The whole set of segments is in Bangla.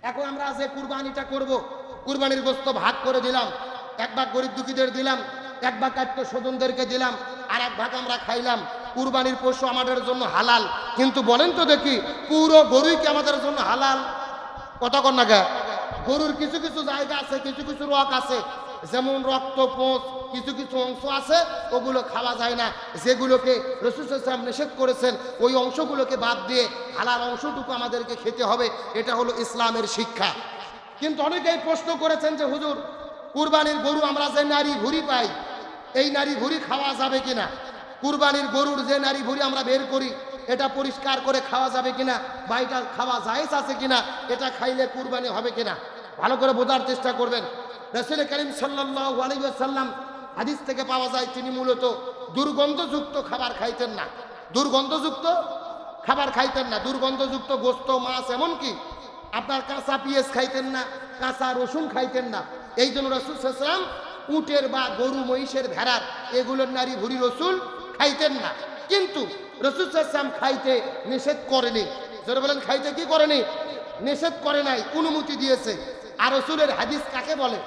এখন আমরা যে কুরবানিটা করব, কুরবানির গোশত ভাগ করে দিলাম, এক ভাগ গরিব দুঃখীদের দিলাম, এক ভাগ আত্মীয় স্বজনদেরকে দিলাম, আর এক ভাগ আমরা খাইলাম। কুরবানির পশু আমাদের জন্য হালাল, কিন্তু বলেন তো দেখি পুরো গরুই কি আমাদের জন্য হালাল? কথা কন না গা? গরুর কিছু কিছু জায়গা আছে, কিছু কিছু রক আছে, যেমন রক্ত, পোঁচ, কিছু কিছু অংশ আছে ওগুলো খাওয়া যায় না, যেগুলোকে রাসূল সাল্লাল্লাহু আলাইহি ওয়াসাল্লাম নিষেধ করেছেন ওই অংশগুলোকে বাদ দিয়ে হালাল অংশটুকু আমাদেরকে খেতে হবে। এটা হলো ইসলামের শিক্ষা। কিন্তু অনেকেই প্রশ্ন করেছেন যে হুজুর, কুরবানির গরু আমরা যে নারী ভুঁড়ি পাই, এই নারী ভুঁড়ি খাওয়া যাবে কিনা? কুরবানির গরুর যে নারী ভুঁড়ি আমরা বের করি এটা পরিষ্কার করে খাওয়া যাবে কিনা, বা এটা খাওয়া জায়েজ আছে কিনা, এটা খাইলে কুরবানি হবে কিনা? ভালো করে বোঝার চেষ্টা করবেন। রাসূল করিম সাল্লাল্লাহু আলাইহি ওয়াসাল্লাম হাদিস থেকে পাওয়া যায় তিনি মূলত দুর্গন্ধযুক্ত খাবার খাইতেন না। দুর্গন্ধযুক্ত খাবার খাইতেন না, দুর্গন্ধযুক্ত গোশত, মাছ, এমনকি আপনার কাঁচা পেঁয়াজ খাইতেন না, কাঁচা রসুন খাইতেন না। এই জন্য রাসূল সাল্লাল্লাহু আলাইহি ওয়াসাল্লাম উটের বা গরু, মহিষের, ভেড়ার এগুলোর নারী ভুঁড়ি রসুল খাইতেন না। কিন্তু রাসূল সাল্লাল্লাহু আলাইহি ওয়াসাল্লাম খাইতে নিষেধ করেনি। যারা বলেন খাইতে কি করেনি? নিষেধ করে নাই, অনুমতি দিয়েছে। আর রসুলের হাদিস কাকে বলে?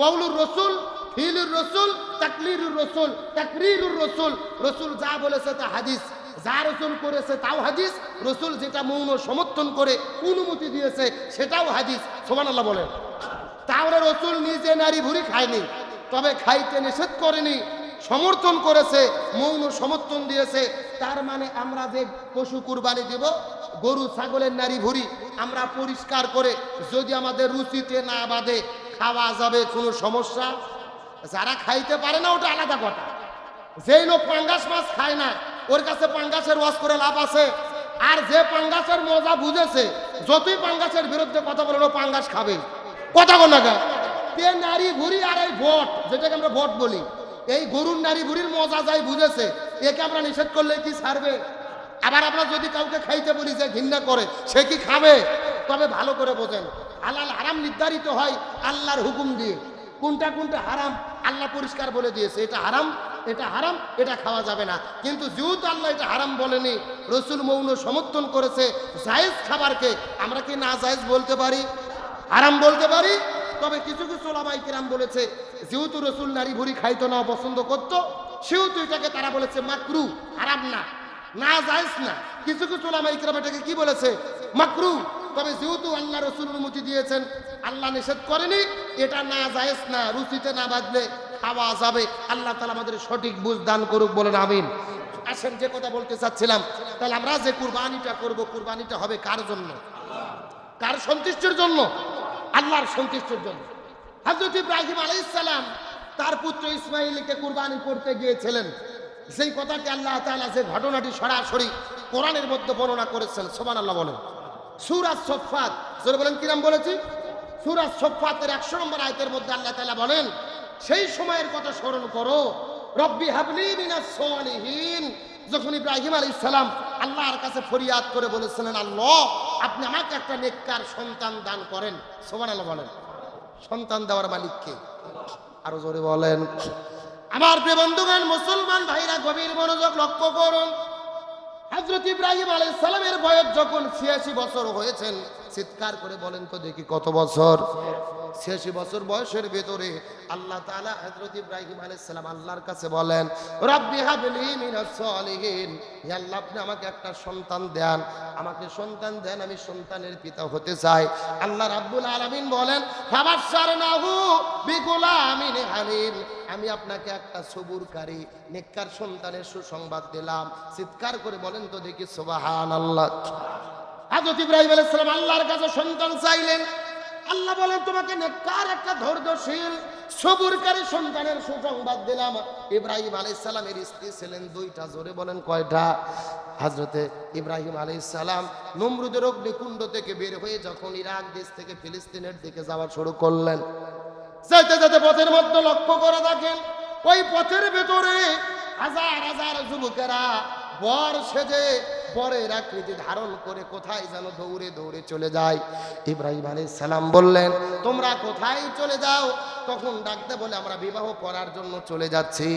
কওলুর রসুল, ফিলুর রসুল, তাকলিরুর রসুল, তাকরিরুর রসুল। রসুল যা বলেছে তা হাদিস, যা রসুল করেছে তাও হাদিস, রসুল যেটা মৌন সমর্থন করে অনুমতি দিয়েছে সেটাও হাদিস। সুবহানাল্লাহ বলেন। তাহলে রসুল নিজে নারী ভুঁড়ি খায়নি, তবে খাইতে নিষেধ করেনি, সমর্থন করেছে, মৌন সমর্থন দিয়েছে। তার মানে আমরা যে পশু কুরবানি দেব, গরু, ছাগলের নারী ভুঁড়ি আমরা পরিষ্কার করে যদি আমাদের রুচিতে না বাঁধে খাওয়া যাবে, কোনো সমস্যা। যারা খাইতে পারে না ওটা আলাদা কথা। যেই লোক পাঙ্গাস মাছ খায় না ওর কাছে পাঙ্গাসের ওয়াজ করে লাভ আছে? আর যে পাঙ্গাসের মজা বুঝেছে, যতই পাঙ্গাসের বিরুদ্ধে কথা বলে ও পাঙ্গাস খাবে। কথা বল না, তে নারী ভুঁড়ি আর এই ভোট, যেটাকে আমরা ভোট বলি, এই গরুর নারী ভুঁড়ির মজা যাই বুঝেছে, একে আমরা নিষেধ করলে কি ছাড়বে? আবার আমরা যদি কাউকে খাইতে বলি যে ঘৃণা করে, সে কি খাবে? তবে ভালো করে বোঝেন, হালাল হারাম নির্ধারিত হয় আল্লাহর হুকুম দিয়ে। কোনটা কোনটা হারাম আল্লাহ পরিষ্কার বলে দিয়েছে, এটা হারাম, এটা হারাম, এটা খাওয়া যাবে না। কিন্তু যেহেতু আল্লাহ এটা হারাম বলেনি, রসুল মৌন সমর্থন করেছে, জায়েজ খাবারকে আমরা কি না জায়েজ বলতে পারি, হারাম বলতে পারি? তবে কিছু কিছু ওলামায়ে কিরাম বলেছে যেহেতু রসুল নারী ভুঁড়ি খাইতো না, পছন্দ করতো, সেহেতু এটাকে তারা বলেছে মাকরু, হারাম না, না জায়েজ না। কিছু কিছু ওলামায়ে কিরাম এটাকে কি বলেছে? মাকরু। তবে যেহেতু আল্লাহ রসুল অনুমতি দিয়েছেন, আল্লাহ নিষেধ করেনি, এটা না জায়েজ না, রুচিতে না বাঁধলে খাওয়া যাবে। আল্লাহ তাআলা আমাদের সঠিক বুঝ দান করুক, বলেন আমিন। আসেন যে কথা বলতে চাচ্ছিলাম, তাহলে আমরা যে কুরবানিটা করব, কুরবানিটা হবে কার জন্য? কার সন্তুষ্টির জন্য? আল্লাহর সন্তুষ্টির জন্য। হযরত ইব্রাহিম আলাইহিস সালাম তার পুত্র ইসমাঈলকে কুরবানি করতে গিয়েছিলেন, সেই কথাটি আল্লাহ তাআলা যে ঘটনাটি সরাসরি কোরআনের মধ্যে বর্ণনা করেছেন। সুবহানাল্লাহ বলেন। সূরা সফফাত, জোরে বলেন, কি নাম বলেছি? সূরা সফফাতের 100 নম্বর আয়াতের মধ্যে আল্লাহ তাআলা বলেন, সেই সময়ের কথা স্মরণ করো, রব্বি হাবলি মিনাস সালিহিন। যখন ইব্রাহিম আলাইহিস সালাম আল্লাহর কাছে ফরিয়াদ করে বলেছিলেন, আল্লাহ আপনি আমাকে একটা নেককার সন্তান দান করেন। সুবহানাল্লাহ বলেন। সন্তান দেওয়ার মালিক কে? আরো জোরে বলেন। আমার প্রিয় বন্ধুগণ, মুসলমান ভাইরা, গভীর মনোযোগ লক্ষ্য করুন। হযরত ইব্রাহিম আলাইহিস সালামের বয়স যখন 86 বছর হয়েছেন, চিৎকার করে বলেন তো দেখি কত বছর? 86 বছর বয়সের ভেতরে আল্লাহ তাআলা হযরত ইব্রাহিম আলাইহিস সালাম আল্লাহর কাছে বলেন, রব্বি হাবলি মিনাস সালিহিন, হে আল্লাহ আপনি আমাকে একটা সন্তান দেন, আমাকে সন্তান দেন, আমি সন্তানের পিতা হতে চাই। আল্লাহ রাব্বুল আলামিন বলেন, ফাবাশশারনাহু বিগুলামিন হালিম, আমি আপনাকে একটা সবুরকারী নেককার সন্তানের সুসংবাদ দিলাম। চিৎকার করে বলেন তো দেখি সুবহানাল্লাহ। হযরত ইব্রাহিম আলাইহিস সালাম আল্লাহর কাছে সন্তান চাইলেন। আল্লাহ বলেন, তোমাকে নেককার একটা ধৈর্যশীল সবুরকারী সন্তানের সুসংবাদ দিলাম। ইব্রাহিম আলাইহিস সালামের স্ত্রী ছিলেন 2টা। জোরে বলেন কয়টা? হযরতে ইব্রাহিম আলাইহিস সালাম নমরুদের অগ্নিকুণ্ড থেকে বের হয়ে যখন ইরাক দেশ থেকে ফিলিস্তিনের দিকে যাওয়া শুরু করলেন, যেতে যেতে পথের মধ্যে লক্ষ্য করে দেখেন ওই পথের ভেতরে হাজার হাজার যুবকেরা বর সেজে বরের আকৃতি ধারণ করে কোথায় যেন দৌড়ে দৌড়ে চলে যায়। ইব্রাহিম আলাইহিস সালাম বললেন, তোমরা কোথায় চলে যাও? তখন ডাকতে বলে, আমরা বিবাহ করার জন্য চলে যাচ্ছি।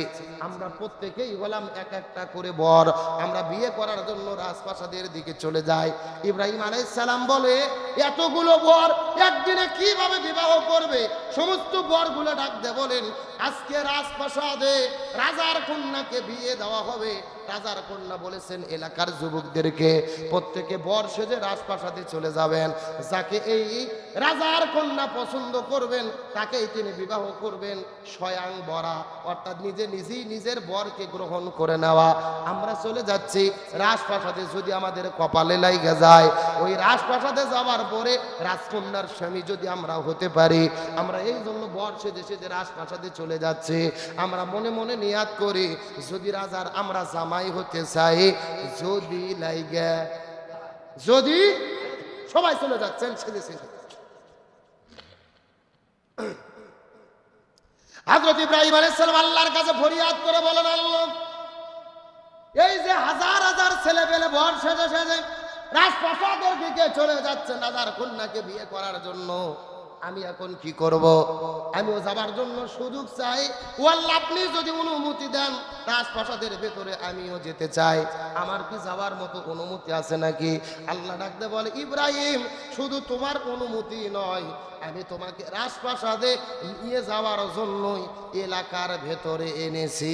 আমরা প্রত্যেকেই হলাম এক একটা করে বর, আমরা বিয়ে করার জন্য রাজপ্রাসাদের দিকে চলে যাই। ইব্রাহিম আলাইহিস সালাম বলে, এতগুলো বর একদিনে কিভাবে বিবাহ করবে? সমস্ত বরগুলো ডাকতে বলেন, আজকে রাজপ্রাসাদে রাজার কন্যাকে বিয়ে দেওয়া হবে। রাজার কন্যা বলেছেন এলাকার যুবকদেরকে প্রত্যেকে বর সেজে রাজপ্রাসাদে চলে যাবেন, যাকে এই রাজার কন্যা পছন্দ করবেন তাকেই তিনি বিবাহ করবেন। স্বয়ং বরা অর্থাৎ নিজেই নিজের বরকে গ্রহণ করে নেওয়া। আমরা চলে যাচ্ছি রাজপ্রাসাদে, যদি আমাদের কপালে লাইগা যায়, ওই রাজপ্রাসাদে যাওয়ার পরে রাজকন্যার স্বামী যদি আমরা হতে পারি, আমরা এই জন্য বর সেজে সেজে রাজপ্রাসাদে চলে যাচ্ছি। আমরা মনে মনে নিয়াত করি, যদি রাজার আমরা জামাই হতে চাই, যদি লাইগা, যদি সবাই চলে যাচ্ছেন সেজে সেজে। হযরত ইব্রাহিম আলাইহিস সালাম আল্লাহর কাছে ফরিয়াদ করে বলেন, আল্লাহ, এই যে হাজার হাজার ছেলে পেলে বর সেজে সেজে রাজপ্রাসাদের দিকে চলে যাচ্ছেন রাজার কন্যাকে বিয়ে করার জন্য, আমি এখন কি করব? আমিও যাবার জন্য সুযোগ চাই। ও আল্লাহ, আপনি যদি অনুমতি দেন রাজপ্রাসাদের ভেতরে আমিও যেতে চাই। আমার কি যাওয়ার মতো অনুমতি আছে নাকি? আল্লাহ ডাকতে বলে, ইব্রাহিম, শুধু তোমার অনুমতি নয়, আমি তোমাকে রাজপ্রাসাদে নিয়ে যাওয়ার জন্যই এলাকার ভেতরে এনেছি।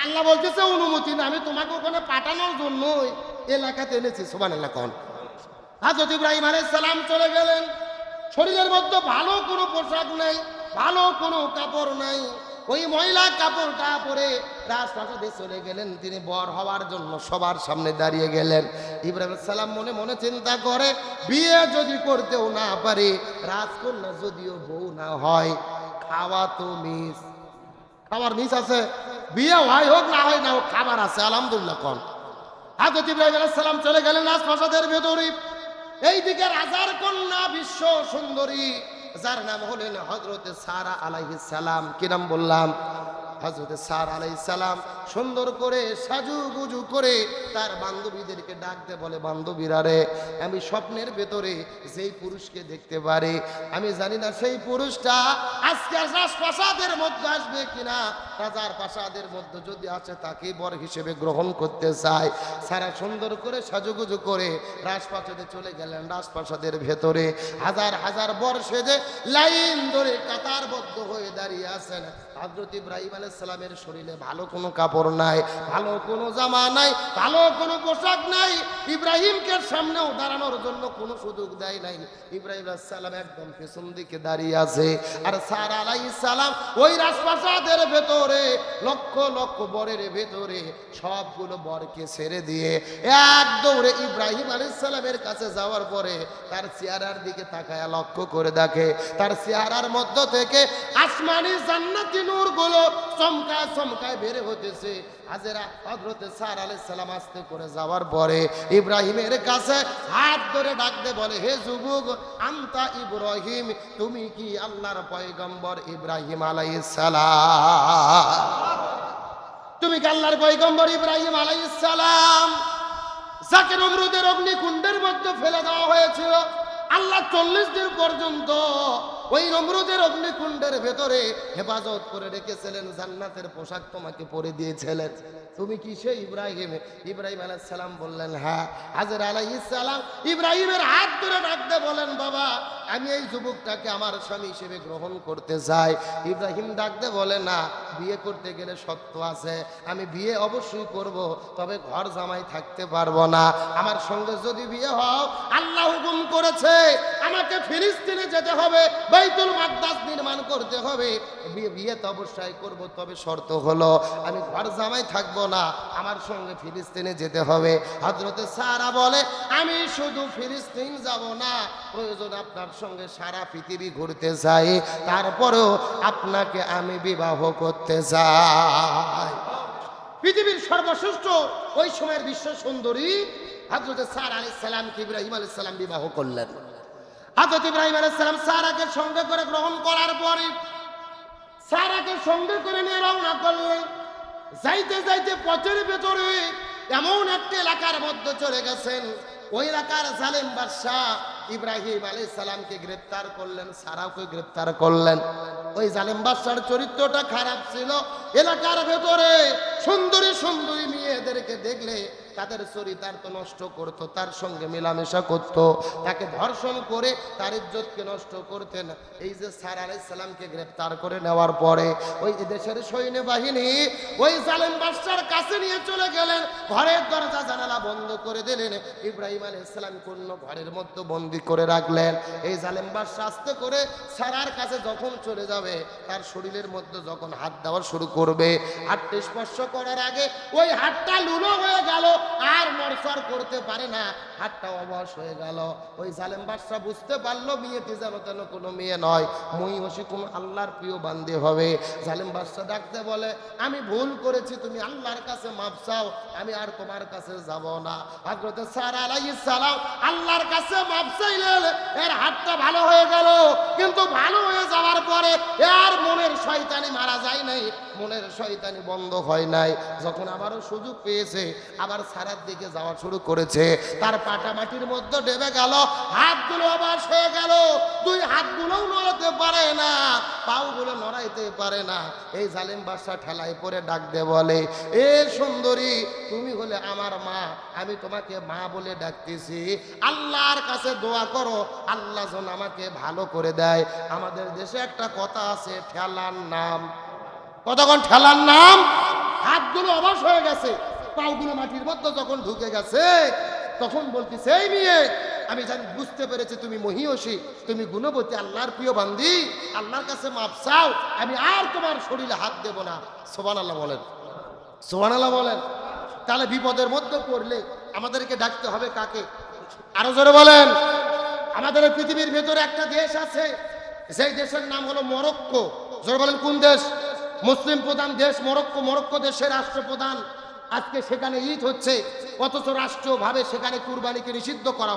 আল্লাহ বলতেছে অনুমতি না, আমি তোমাকে ওখানে পাঠানোর জন্যই এলাকাতে এনেছি। সুবহানাল্লাহ কোন। হযরত ইব্রাহিম আলাইহিস সালাম চলে গেলেন। শরীরের মধ্যে ভালো কোনো পোশাক নাই, ভালো কোনো কাপড় নাই, ওই ময়লা কাপড়টা পরে রাজপ্রাসাদে চলে গেলেন। তিনি বর হওয়ার জন্য সবার সামনে দাঁড়িয়ে গেলেন। ইব্রাহিম আলাইহিস সালাম মনে মনে চিন্তা করে, বিয়ে যদি করতেও না পারে, রাজকন্যা যদিও বউ না হয়, খাওয়া তো মিস, খাবার মিস আছে, বিয়ে হয় হোক না হয় না হোক, খাবার আছে, আলহামদুলিল্লাহ কোন। হযরত ইব্রাহিম আলাইহিস সালাম চলে গেলেন রাজপ্রাসাদের ভেতরে। এইদিকে রাজার কন্যা বিশ্ব সুন্দরী, যার নাম হলেন হযরত সারা আলাইহিস সালাম। কি নাম বললাম? হযরত সারা আলাইহিস সালাম সুন্দর করে সাজুগুজু করে তার বান্ধবীদেরকে ডাকতে বলে, বান্ধবীরা রে, আমি স্বপ্নের ভেতরে যেই পুরুষকে দেখতে পারি, আমি জানি না সেই পুরুষটা আজকে রাজপ্রাসাদের মধ্যে আসবে কিনা। রাজার প্রাসাদের মধ্যে যদি আসে, তাকে বর হিসেবে গ্রহণ করতে চায়। সারা সুন্দর করে সাজুগুজু করে রাজপ্রাসাদে চলে গেলেন। রাজপ্রাসাদের ভেতরে হাজার হাজার বর সেজে লাইন ধরে কাতারবদ্ধ হয়ে দাঁড়িয়ে আছেন। হযরত ইব্রাহিম আলাইহিস সালামের শরীরে ভালো কোনো কাপড় নাই, ভালো কোনো জামা নাই, ভালো কোনো পোশাক নাই। ইব্রাহিমকে সামনেও দাঁড়ানোর জন্য কোনো সুযোগ দেয় নাই। ইব্রাহিম আলাইহিস সালাম একদম পেছন দিকে দাঁড়িয়ে আছে, আর সারা আলাইহিস সালাম ওই রাজপ্রাসাদের ভেতরে লক্ষ লক্ষ বরের ভেতরে সবগুলো বরকে ছেড়ে দিয়ে এক দৌড়ে ইব্রাহিম আলাইহিস সালামের কাছে যাওয়ার পরে তার চেহারার দিকে তাকায়া লক্ষ্য করে দেখে, তার চেহারার মধ্য থেকে আসমানি জান্নাতি নূরগুলো চমকায় চমকায় বের হতেছে। হাজেরা হযরত সারা আলাইহিস সালাম আস্তে করে যাওয়ার পরে ইব্রাহিমের কাছে হাত ধরে ডাকতে বলে, হে যুবক, আনতা ইব্রাহিম, তুমি কি আল্লাহর পয়গম্বর ইব্রাহিম আলাইহিস সালাম? তুমি কি আল্লাহর পয়গম্বর ইব্রাহিম আলাইহিস সালাম, যাকে নমরুদের অগ্নিকুণ্ডের মধ্যে ফেলে দেওয়া হয়েছিল? আল্লাহ 40 দিন পর্যন্ত ওই নমরুদের অগ্নিকুণ্ডের ভেতরে হেফাজত করে রেখেছিলেন, জান্নাতের পোশাক তোমাকে পরে দিয়েছিলেন। তুমি কি সেই ইব্রাহিম? ইব্রাহিম আলাইহিস সালাম বললেন, হ্যাঁ। হাজেরা আলাইহিস সালাম ইব্রাহিমের হাত ধরে ডাকতে বলেন, বাবা, আমি এই যুবকটাকে আমার স্বামী হিসেবে গ্রহণ করতে চাই। ইব্রাহিম ডাকতে বলে, না, বিয়ে করতে গেলে শর্ত আছে, আমি বিয়ে অবশ্যই করব, তবে ঘর জামাই থাকতে পারবো না। আমার সঙ্গে যদি বিয়ে হও, আল্লাহ হুকুম করেছে আমাকে ফিলিস্তিনে যেতে হবে, বাইতুল মাকদাস নির্মাণ করতে হবে। বিয়ে তো অবশ্যই করব, তবে শর্ত হলো আমি ঘর জামাই থাকবো না, আমার সঙ্গে ফিলিস্তিনে যেতে হবে। হযরত সারা বলে, আমি শুধু ফিলিস্তিন যাব না, প্রয়োজন আপনার সঙ্গে সারা পৃথিবী ঘুরতে চাই, তারপরেও আপনাকে আমি বিবাহ করতে চাই। পৃথিবীর সর্বশ্রেষ্ঠ ওই সময়ের বিশ্ব সুন্দরী হযরত সারা আলাইহিস সালামকে ইব্রাহিম আলাইহিস সালাম বিবাহ করলেন। হযরত ইব্রাহিম আলাইহিস সালাম সারাকে সঙ্গে করে গ্রহণ করার পরে সারাকে সঙ্গে করে নিয়ে রওনা করলেন। যাইতে যাইতে পথের ভেতরে এমন একটি এলাকার মধ্যে চলে গেছেন, ওই এলাকার জালেম বাদশাহ ইব্রাহিম আলাইহিস সালামকে গ্রেফতার করলেন, সারাকে গ্রেফতার করলেন। ওই জালেম বাদশার চরিত্রটা খারাপ ছিল। এলাকার ভেতরে সুন্দরী সুন্দরী মেয়েদেরকে দেখলে তাদের চরিতার্থ নষ্ট করত, তার সঙ্গে মেলামেশা করত, তাকে ধর্ষণ করে তার ইজ্জতকে নষ্ট করতেন। এই যে সারা আলাইহিস সালামকে গ্রেফতার করে নেওয়ার পরে ওই দেশের সৈন্য বাহিনী ওই জালেম বাদশার কাছে নিয়ে চলে গেলেন, ঘরের দরজা জানালা বন্ধ করে দিলেন, ইব্রাহিম আলাইহিস সালাম কোন ঘরের মধ্যে বন্দী করে রাখলেন। এই জালেম বাদশা আস্তে করে সারার কাছে যখন চলে যাবে, তার শরীরের মধ্যে যখন হাত দেওয়া শুরু করবে, হাতটা স্পর্শ করার আগে ওই হাতটা লুলো হয়ে গেল, আর নড়চড় করতে পারে না, হাতটা অবশ হয়ে গেল। ওই জালেম বাদশা বুঝতে পারলো মেয়েটি যেন তেন কোনো মেয়ে নয়, মহিষী কোন আল্লাহর প্রিয় বান্দী হবে। জালেম বাদশা ডাকতে বলে, আমি ভুল করেছি, তুমি আল্লাহর কাছে মাফ চাও, আমি আর তোমার কাছে যাব না। হযরত সারা আলাইহিস সালাম আল্লাহর কাছে মাফ চাইলেন, এর হাতটা ভালো হয়ে গেল। কিন্তু ভালো হয়ে যাওয়ার পরে আর মনের শয়তানি মারা যায় নাই, মনের শয়তানি বন্ধ হয় নাই। যখন আবারও সুযোগ পেয়েছে, আবার সারার দিকে যাওয়া শুরু করেছে, তার পাটা মাটির মধ্যে ডেবে গেল, হাতগুলো অবশ হয়ে গেল, দুই হাতগুলোও নড়াতে পারে না, পাগুলো নড়াইতে পারে না। এই জালেম বাদশা ঠেলায় পরে ডাক দে বলে, এ সুন্দরী, তুমি হলে আমার মা, আমি তোমাকে মা বলে ডাকতেছি, আল্লাহর কাছে দোয়া করো, আল্লাহ যেন আমাকে ভালো করে দেয়। আমাদের দেশে একটা কথা আছে, ঠেলার নাম, কতক্ষণ ঠেলার নাম। হাতগুলো অবশ হয়ে গেছে, পাগুলো মাটির মধ্যে যখন ঢুকে গেছে, তখন বলতেছে, এই মেয়ে, আমি জানি, বুঝতে পেরেছি তুমি মহিষী, তুমি গুণবতী, আল্লাহর প্রিয় বান্দি, আল্লাহর কাছে মাপ চাও, আমি আর তোমার শরীরে হাত দেব না। সুবহানাল্লাহ বলেন, সুবহানাল্লাহ বলেন। তাহলে বিপদের মধ্যে পড়লে আমাদেরকে ডাকতে হবে কাকে? আরো জোরে বলেন। আমাদের পৃথিবীর ভেতরে একটা দেশ আছে, সেই দেশের নাম হলো মরক্কো। জোরে বলেন, কোন দেশ? মুসলিম প্রধান দেশ মরক্কো। মরক্কো দেশের রাষ্ট্রপ্রধান, আজকে সেখানে ঈদ হচ্ছে, অথচ রাষ্ট্রীয়ভাবে সেখানে কুরবানিকে নিষিদ্ধ করা